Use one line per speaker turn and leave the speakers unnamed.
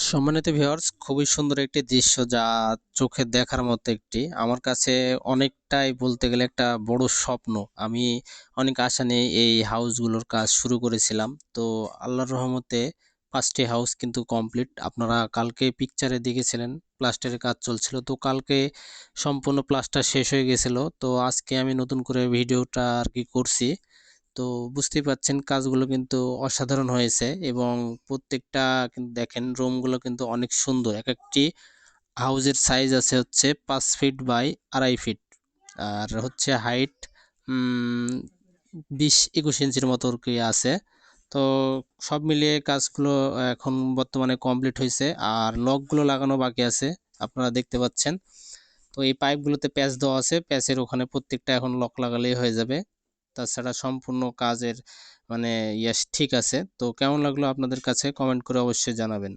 সম্মানিত ভিউয়ার্স, খুবই সুন্দর একটি দৃশ্য যা চোখে দেখার মতো একটি আমার কাছে অনেকটাই বলতে গেলে একটা বড় স্বপ্ন। আমি অনেক আশা নিয়ে এই হাউসগুলোর কাজ শুরু করেছিলাম। তো আল্লাহর রহমতে ৫টি হাউস কিন্তু কমপ্লিট। আপনারা কালকে পিকচারে দেখেছিলেন প্লাস্টারের কাজ চলছিল। তো কালকে সম্পূর্ণ প্লাস্টার শেষ হয়ে গেছিল। তো আজকে আমি নতুন করে ভিডিওটা আর কি করছি। তো বুঝতেই পারছেন কাজগুলো কিন্তু অসাধারণ হয়েছে এবং প্রত্যেকটা কিন্তু দেখেন রুমগুলো কিন্তু অনেক সুন্দর। এক একটি হাউজের সাইজ আছে হচ্ছে ৫ ফিট বাই ২.৫ ফিট, আর হচ্ছে হাইট ২০-২১ ইঞ্চির মতো আর কি আছে। তো সব মিলিয়ে কাজগুলো এখন বর্তমানে কমপ্লিট হয়েছে, আর লকগুলো লাগানো বাকি আছে আপনারা দেখতে পাচ্ছেন। তো এই পাইপগুলোতে প্যাচ দেওয়া আছে, প্যাচের ওখানে প্রত্যেকটা এখন লক লাগালেই হয়ে যাবে। তাছাড়া সম্পূর্ণ কাজের মানে ঠিক আছে। তো কেমন লাগলো আপনাদের কাছে কমেন্ট করে অবশ্যই জানাবেন।